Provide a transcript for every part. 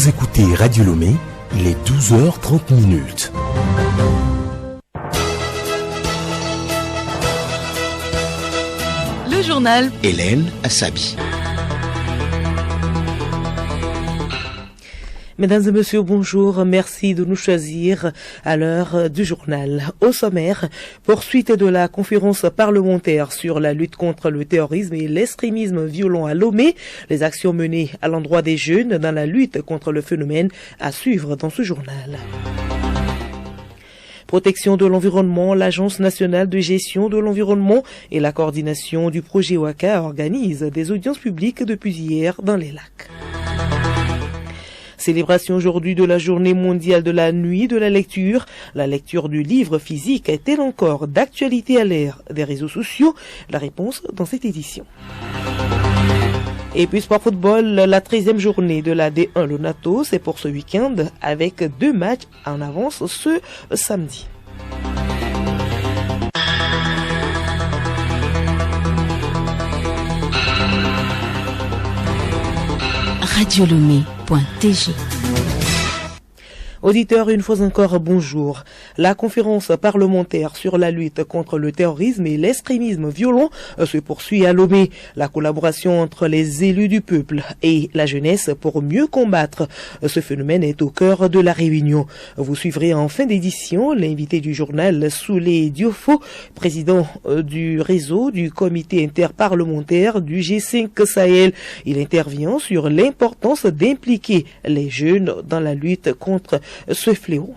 Vous écoutez Radio Lomé, il est 12h30. Le journal Hélène Assabi. Mesdames et messieurs, bonjour. Merci de nous choisir à l'heure du journal. Au sommaire, poursuite de la conférence parlementaire sur la lutte contre le terrorisme et l'extrémisme violent à Lomé, les actions menées à l'endroit des jeunes dans la lutte contre le phénomène à suivre dans ce journal. Protection de l'environnement, l'Agence nationale de gestion de l'environnement et la coordination du projet Waka organisent des audiences publiques depuis hier dans les lacs. Célébration aujourd'hui de la journée mondiale de la nuit de la lecture. La lecture du livre physique est-elle encore d'actualité à l'ère des réseaux sociaux? La réponse dans cette édition. Et puis sport football, la 13e journée de la D1 Lonato, c'est pour ce week-end avec 2 matchs en avance ce samedi. radiolomé.tg. Auditeurs, une fois encore, bonjour. La conférence parlementaire sur la lutte contre le terrorisme et l'extrémisme violent se poursuit à Lomé. La collaboration entre les élus du peuple et la jeunesse pour mieux combattre ce phénomène est au cœur de la réunion. Vous suivrez en fin d'édition l'invité du journal Soulé Diofo, président du réseau du comité interparlementaire du G5 Sahel. Il intervient sur l'importance d'impliquer les jeunes dans la lutte contre ce fléau.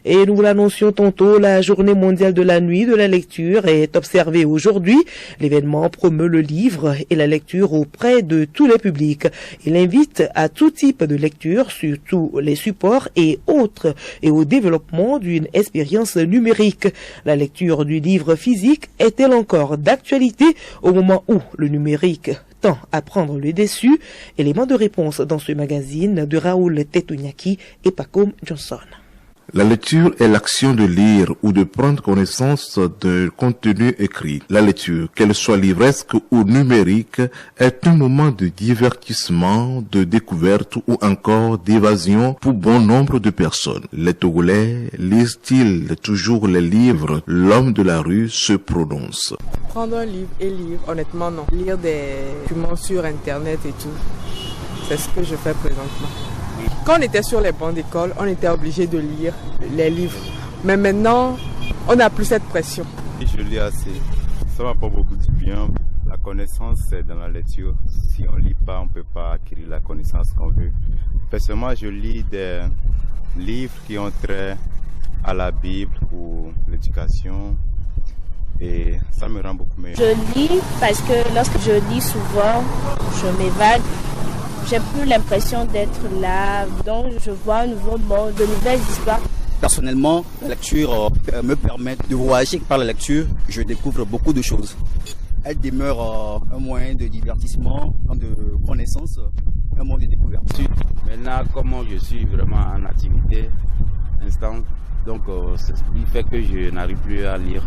Et nous vous l'annoncions tantôt, la journée mondiale de la nuit de la lecture est observée aujourd'hui. L'événement promeut le livre et la lecture auprès de tous les publics. Il invite à tout type de lecture sur tous les supports et autres et au développement d'une expérience numérique. La lecture du livre physique est-elle encore d'actualité au moment où le numérique tend à prendre le dessus? Élément de réponse dans ce magazine de Raoul Tetounyaki et Pacom Johnson. La lecture est l'action de lire ou de prendre connaissance de contenu écrit. La lecture, qu'elle soit livresque ou numérique, est un moment de divertissement, de découverte ou encore d'évasion pour bon nombre de personnes. Les Togolais lisent-ils toujours les livres? L'homme de la rue se prononce. Prendre un livre et lire, honnêtement non. Lire des documents sur internet et tout, c'est ce que je fais présentement. Quand on était sur les bancs d'école, on était obligé de lire les livres. Mais maintenant, on n'a plus cette pression. Je lis assez. Ça m'apporte beaucoup de bien. La connaissance, c'est dans la lecture. Si on ne lit pas, on ne peut pas acquérir la connaissance qu'on veut. Personnellement, je lis des livres qui ont trait à la Bible ou l'éducation. Et ça me rend beaucoup meilleur. Je lis parce que lorsque je lis souvent, je m'évade. J'ai plus l'impression d'être là, donc je vois un nouveau monde, de nouvelles histoires. Personnellement, la lecture me permet de voyager par la lecture. Je découvre beaucoup de choses. Elle demeure un moyen de divertissement, de connaissance, un moyen de découverte. Maintenant, comme je suis vraiment en activité instant, donc il fait que je n'arrive plus à lire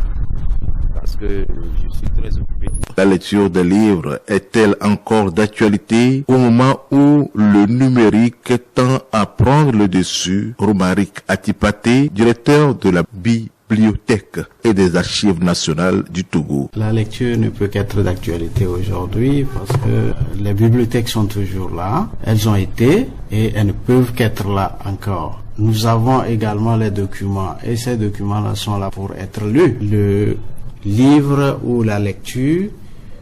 parce que je suis très occupé. La lecture des livres est-elle encore d'actualité au moment où le numérique tend à prendre le dessus? Romaric Atipate, directeur de la Bibliothèque et des Archives nationales du Togo. La lecture ne peut qu'être d'actualité aujourd'hui parce que les bibliothèques sont toujours là. Elles ont été et elles ne peuvent qu'être là encore. Nous avons également les documents et ces documents-là sont là pour être lus. Le livre ou la lecture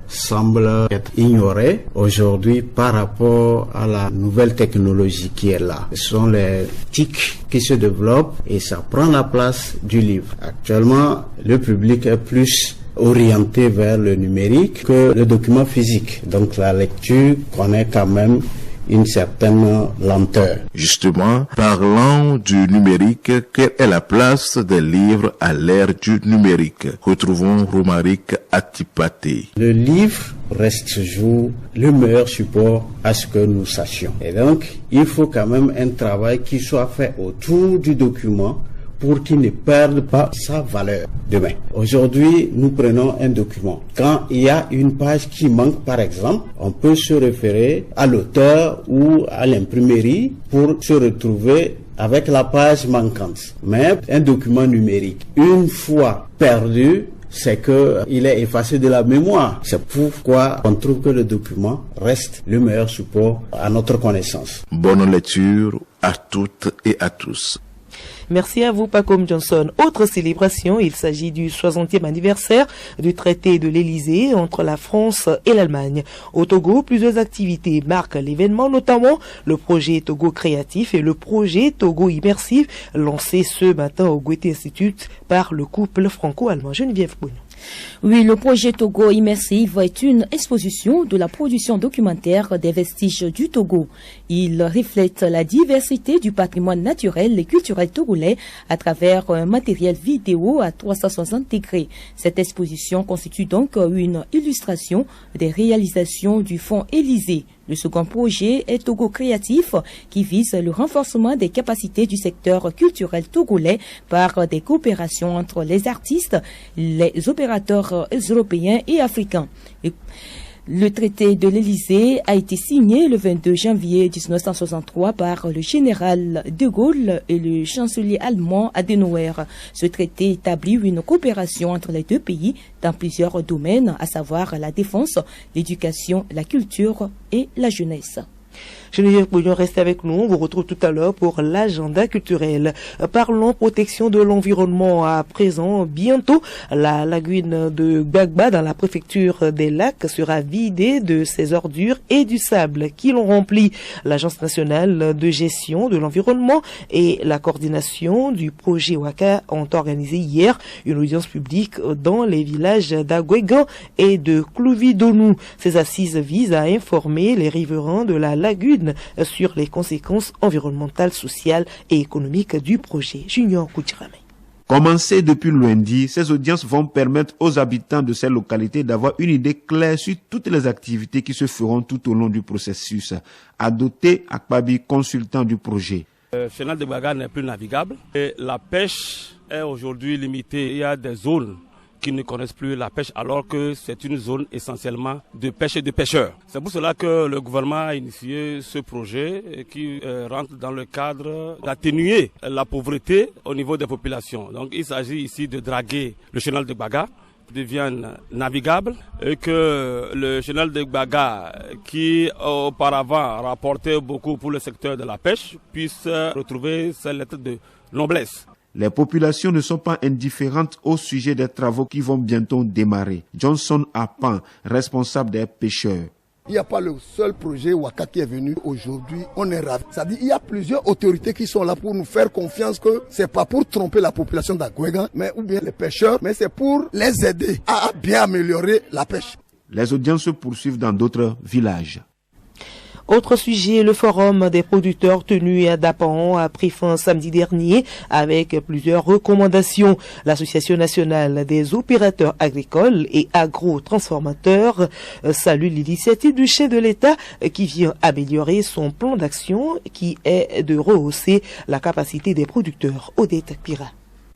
semble être ignoré aujourd'hui par rapport à la nouvelle technologie qui est là. Ce sont les TIC qui se développent et ça prend la place du livre. Actuellement, le public est plus orienté vers le numérique que le document physique. Donc la lecture connaît quand même une certaine lenteur. Justement, parlant du numérique, quelle est la place des livres à l'ère du numérique? Retrouvons Romaric Atipate. Le livre reste toujours le meilleur support à ce que nous sachions. Et donc, il faut quand même un travail qui soit fait autour du document pour qu'il ne perde pas sa valeur demain. Aujourd'hui, nous prenons un document. Quand il y a une page qui manque, par exemple, on peut se référer à l'auteur ou à l'imprimerie pour se retrouver avec la page manquante. Mais un document numérique, une fois perdu, c'est qu'il est effacé de la mémoire. C'est pourquoi on trouve que le document reste le meilleur support à notre connaissance. Bonne lecture à toutes et à tous. Merci à vous, Pacom Johnson. Autre célébration, il s'agit du 60e anniversaire du traité de l'Élysée entre la France et l'Allemagne. Au Togo, plusieurs activités marquent l'événement, notamment le projet Togo créatif et le projet Togo immersif lancé ce matin au Goethe Institute par le couple franco-allemand. Geneviève Boune. Oui, le projet Togo Immersive est une exposition de la production documentaire des vestiges du Togo. Il reflète la diversité du patrimoine naturel et culturel togolais à travers un matériel vidéo à 360 degrés. Cette exposition constitue donc une illustration des réalisations du Fonds Élysée. Le second projet est Togo Créatif, qui vise le renforcement des capacités du secteur culturel togolais par des coopérations entre les artistes, les opérateurs européens et africains. Le traité de l'Élysée a été signé le 22 janvier 1963 par le général de Gaulle et le chancelier allemand Adenauer. Ce traité établit une coopération entre les deux pays dans plusieurs domaines, à savoir la défense, l'éducation, la culture et la jeunesse. Geneviève Bouillon, restez avec nous. On vous retrouve tout à l'heure pour l'agenda culturel. Parlons protection de l'environnement à présent. Bientôt, la lagune de Gbagba dans la préfecture des Lacs sera vidée de ses ordures et du sable qui l'ont rempli. L'Agence nationale de gestion de l'environnement et la coordination du projet Waka ont organisé hier une audience publique dans les villages d'Agwegan et de Clouvidonou. Ces assises visent à informer les riverains de la lagune sur les conséquences environnementales, sociales et économiques du projet. Junior Koutirame. Commencées depuis lundi, ces audiences vont permettre aux habitants de ces localités d'avoir une idée claire sur toutes les activités qui se feront tout au long du processus. Adopté Akpabi, consultant du projet. Le chenal de Gbagba n'est plus navigable et la pêche est aujourd'hui limitée. Il y a des zones qui ne connaissent plus la pêche alors que c'est une zone essentiellement de pêche et de pêcheurs. C'est pour cela que le gouvernement a initié ce projet qui rentre dans le cadre d'atténuer la pauvreté au niveau des populations. Donc il s'agit ici de draguer le chenal de Gbagba devienne navigable et que le chenal de Gbagba, qui auparavant rapportait beaucoup pour le secteur de la pêche, puisse retrouver ses lettres de noblesse. Les populations ne sont pas indifférentes au sujet des travaux qui vont bientôt démarrer. Johnson Apan, responsable des pêcheurs. Il n'y a pas le seul projet Waka qui est venu aujourd'hui, on est ravis. C'est-à-dire il y a plusieurs autorités qui sont là pour nous faire confiance que c'est pas pour tromper la population d'Agwegan, mais ou bien les pêcheurs, mais c'est pour les aider à bien améliorer la pêche. Les audiences se poursuivent dans d'autres villages. Autre sujet, le forum des producteurs tenu à Dapan a pris fin samedi dernier avec plusieurs recommandations. L'Association nationale des opérateurs agricoles et agro-transformateurs salue l'initiative du chef de l'État qui vient améliorer son plan d'action qui est de rehausser la capacité des producteurs. Odette Pira.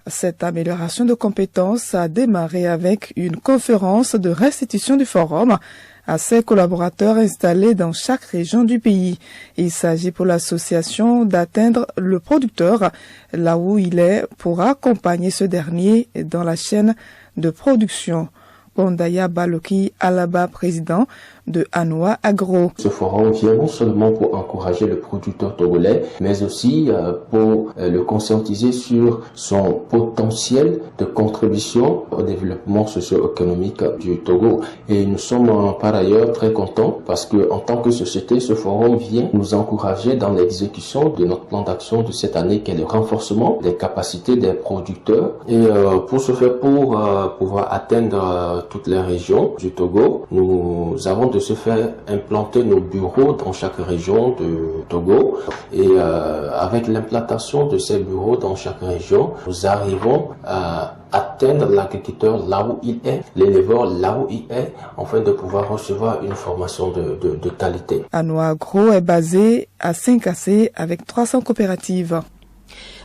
Cette amélioration de compétences a démarré avec une conférence de restitution du forum à ses collaborateurs installés dans chaque région du pays. Il s'agit pour l'association d'atteindre le producteur là où il est pour accompagner ce dernier dans la chaîne de production. Kondaya Baloki Alaba, président de Anoa Agro. Ce forum vient non seulement pour encourager le producteur togolais, mais aussi pour le conscientiser sur son potentiel de contribution au développement socio-économique du Togo. Et nous sommes par ailleurs très contents parce que en tant que société, ce forum vient nous encourager dans l'exécution de notre plan d'action de cette année qui est le renforcement des capacités des producteurs. Et pour ce faire, pour pouvoir atteindre toutes les régions du Togo, nous avons de se faire implanter nos bureaux dans chaque région de Togo et avec l'implantation de ces bureaux dans chaque région, nous arrivons à atteindre l'agriculteur là où il est, l'éleveur là où il est, afin de pouvoir recevoir une formation de qualité. Anoa Agro est basé à Saint-Cassé avec 300 coopératives.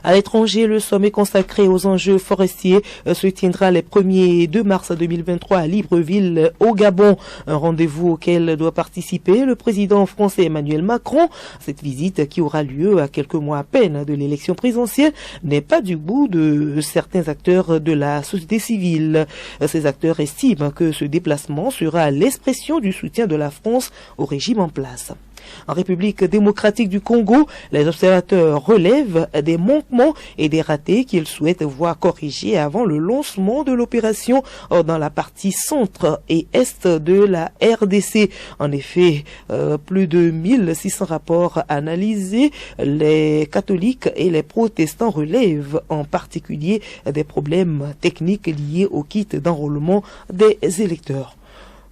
À l'étranger, le sommet consacré aux enjeux forestiers se tiendra les 1er et 2 mars 2023 à Libreville, au Gabon. Un rendez-vous auquel doit participer le président français Emmanuel Macron. Cette visite, qui aura lieu à quelques mois à peine de l'élection présidentielle, n'est pas du goût de certains acteurs de la société civile. Ces acteurs estiment que ce déplacement sera l'expression du soutien de la France au régime en place. En République démocratique du Congo, les observateurs relèvent des manquements et des ratés qu'ils souhaitent voir corrigés avant le lancement de l'opération dans la partie centre et est de la RDC. En effet, plus de 1600 rapports analysés, les catholiques et les protestants relèvent en particulier des problèmes techniques liés au kit d'enrôlement des électeurs.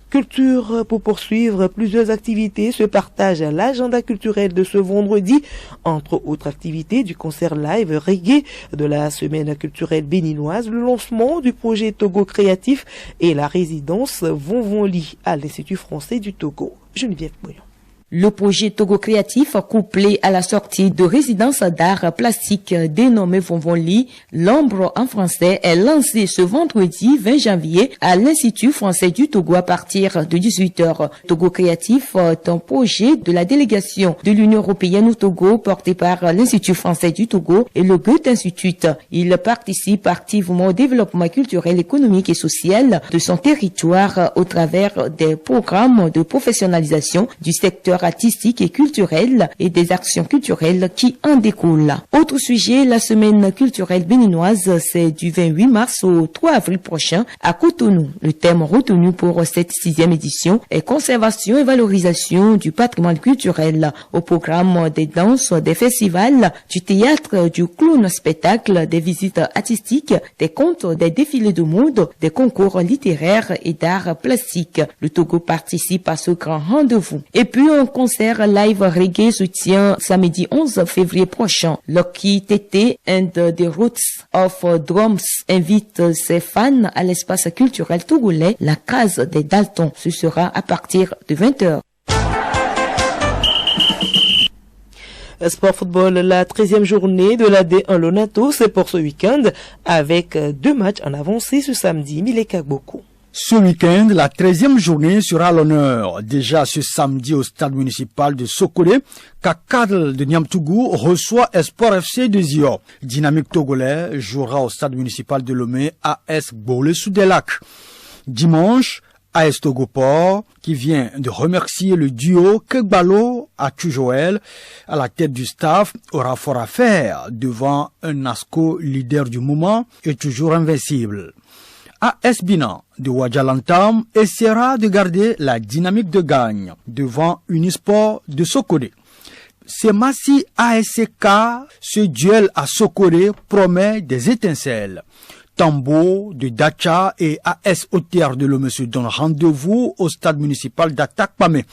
Culture, pour poursuivre, plusieurs activités se partagent à l'agenda culturel de ce vendredi. Entre autres activités, du concert live reggae, de la semaine culturelle béninoise, le lancement du projet Togo créatif et la résidence Vonvonli à l'Institut français du Togo. Geneviève Bouillon. Le projet Togo Créatif, couplé à la sortie de résidence d'art plastique dénommée Vonvonli, l'ombre en français, est lancé ce vendredi 20 janvier à l'Institut français du Togo à partir de 18h. Togo Créatif est un projet de la délégation de l'Union européenne au Togo porté par l'Institut français du Togo et le Goethe Institut. Il participe activement au développement culturel, économique et social de son territoire au travers des programmes de professionnalisation du secteur artistique et culturel et des actions culturelles qui en découlent. Autre sujet, la semaine culturelle béninoise, c'est du 28 mars au 3 avril prochain à Cotonou. Le thème retenu pour cette 6e édition est conservation et valorisation du patrimoine culturel. Au programme des danses, des festivals, du théâtre, du clown spectacle, des visites artistiques, des contes, des défilés de mode, des concours littéraires et d'art plastique. Le Togo participe à ce grand rendez-vous. Et puis, un concert live reggae se tient samedi 11 février prochain. Lucky Tété and the Roots of Drums invite ses fans à l'espace culturel togolais, la case des Daltons. Ce sera à partir de 20h. Sport football, la 13e journée de la D1 Lonato, c'est pour ce week-end avec 2 matchs en avancée ce samedi. Mileka Gboko. Ce week-end, la 13e journée sera à l'honneur. Déjà ce samedi au stade municipal de Sokolé, Kakadl de Niamtougou reçoit Espoir FC de Zio. Dynamique Togolais jouera au stade municipal de Lomé AS Gbolé-sous-des-Lacs. Dimanche, AS Togoport, qui vient de remercier le duo Kegbalo à Tujoel, à la tête du staff, aura fort à faire devant un NASCO leader du moment et toujours invincible. AS Binan de Wadjalantam essaiera de garder la dynamique de gagne devant Unisport de Sokodé. Semassi ASK, ce duel à Sokodé promet des étincelles. Tambo de Dacha et AS OTR de Lomé se donnent rendez-vous au stade municipal d'Atakpamé.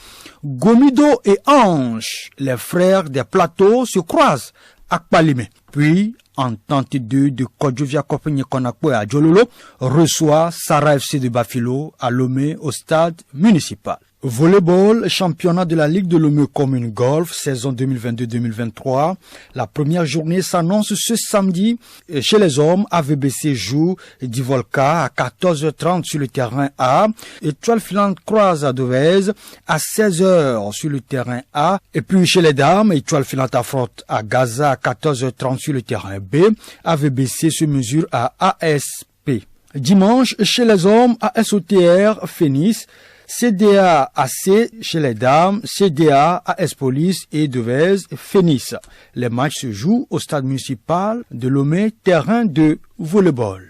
Gomido et Ange, les frères des plateaux, se croisent à Kpalimé. Puis, Entente 2 de Kodjovia Kopegné Konakwe à Djololo reçoit Sara FC de Bafilo à Lomé au stade municipal. Volleyball, championnat de la Ligue de Lomé Commune Golf, saison 2022-2023. La première journée s'annonce ce samedi. Chez les hommes, AVBC joue Divolka à 14h30 sur le terrain A. Étoile filante croise à Dovez à 16h sur le terrain A. Et puis chez les dames, Étoile filante affronte à Gaza à 14h30 sur le terrain B. AVBC se mesure à ASP. Dimanche, chez les hommes, ASOTR Phoenix, CDA AC chez les dames, CDA AS Police et Devez Phoenix. Les matchs se jouent au stade municipal de Lomé, terrain de volleyball.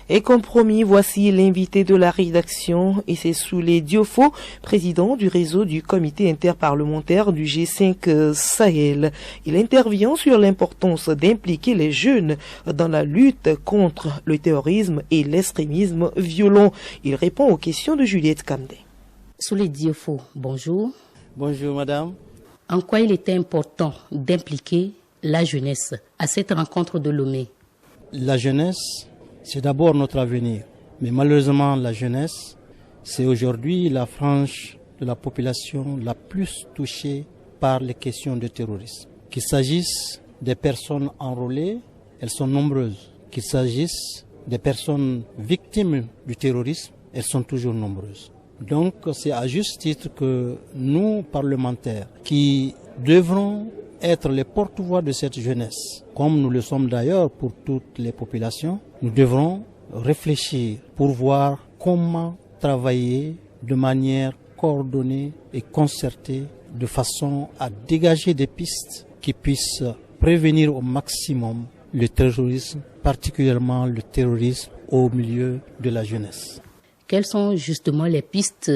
Et comme promis, voici l'invité de la rédaction et c'est Soulé Diofo, président du réseau du comité interparlementaire du G5 Sahel. Il intervient sur l'importance d'impliquer les jeunes dans la lutte contre le terrorisme et l'extrémisme violent. Il répond aux questions de Juliette Kamdé. Soulé Diofo, bonjour. Bonjour madame. En quoi il était important d'impliquer la jeunesse à cette rencontre de Lomé? La jeunesse, c'est d'abord notre avenir. Mais malheureusement, la jeunesse, c'est aujourd'hui la frange de la population la plus touchée par les questions de terrorisme. Qu'il s'agisse des personnes enrôlées, elles sont nombreuses. Qu'il s'agisse des personnes victimes du terrorisme, elles sont toujours nombreuses. Donc c'est à juste titre que nous, parlementaires, qui devrons être les porte-voix de cette jeunesse, comme nous le sommes d'ailleurs pour toutes les populations, nous devrons réfléchir pour voir comment travailler de manière coordonnée et concertée de façon à dégager des pistes qui puissent prévenir au maximum le terrorisme, particulièrement le terrorisme au milieu de la jeunesse. Quelles sont justement les pistes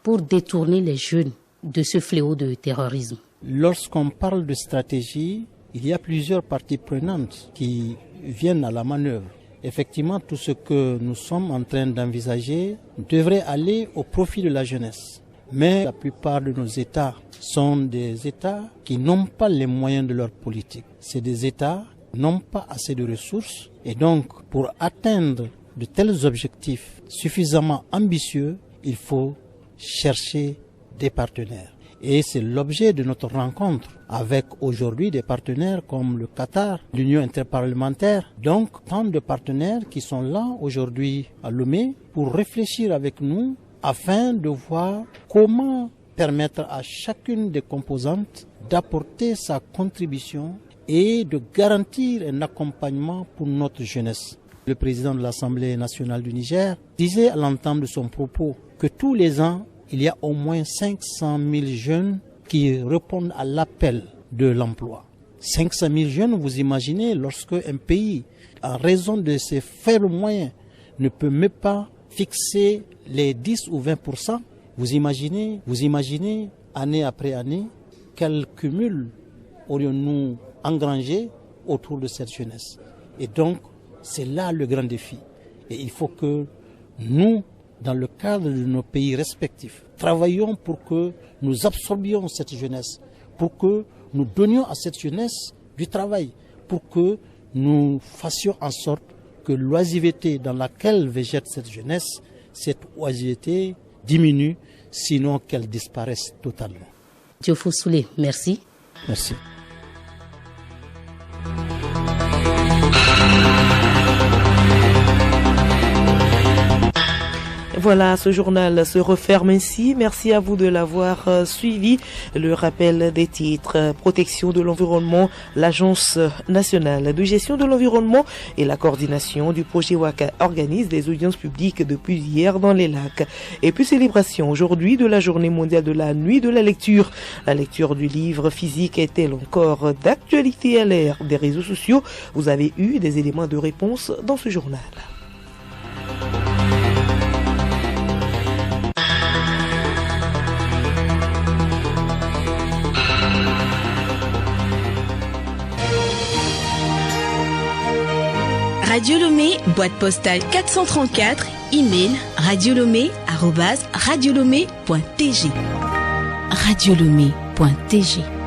pour détourner les jeunes de ce fléau de terrorisme? Lorsqu'on parle de stratégie, il y a plusieurs parties prenantes qui viennent à la manœuvre. Effectivement, tout ce que nous sommes en train d'envisager devrait aller au profit de la jeunesse. Mais la plupart de nos États sont des États qui n'ont pas les moyens de leur politique. C'est des États qui n'ont pas assez de ressources. Et donc, pour atteindre de tels objectifs suffisamment ambitieux, il faut chercher des partenaires. Et c'est l'objet de notre rencontre avec aujourd'hui des partenaires comme le Qatar, l'Union interparlementaire. Donc, tant de partenaires qui sont là aujourd'hui à Lomé pour réfléchir avec nous afin de voir comment permettre à chacune des composantes d'apporter sa contribution et de garantir un accompagnement pour notre jeunesse. Le président de l'Assemblée nationale du Niger disait à l'entame de son propos que tous les ans, il y a au moins 500 000 jeunes qui répondent à l'appel de l'emploi. 500 000 jeunes, vous imaginez, lorsque un pays, en raison de ses faibles moyens, ne peut même pas fixer les 10 ou 20%, vous imaginez, année après année, quel cumul aurions-nous engrangé autour de cette jeunesse. Et donc, c'est là le grand défi. Et il faut que nous, dans le cadre de nos pays respectifs, travaillons pour que nous absorbions cette jeunesse, pour que nous donnions à cette jeunesse du travail, pour que nous fassions en sorte que l'oisiveté dans laquelle végète cette jeunesse, cette oisiveté diminue, sinon qu'elle disparaisse totalement. Diofo Soulé, merci. Merci. Voilà, ce journal se referme ainsi. Merci à vous de l'avoir suivi. Le rappel des titres: protection de l'environnement, l'Agence nationale de gestion de l'environnement et la coordination du projet WACA organisent des audiences publiques depuis hier dans les lacs. Et puis célébration aujourd'hui de la journée mondiale de la nuit de la lecture. La lecture du livre physique est-elle encore d'actualité à l'ère des réseaux sociaux? Vous avez eu des éléments de réponse dans ce journal. Radio Lomé, boîte postale 434, email radiolomé@radiolomé.tg. radiolomé.tg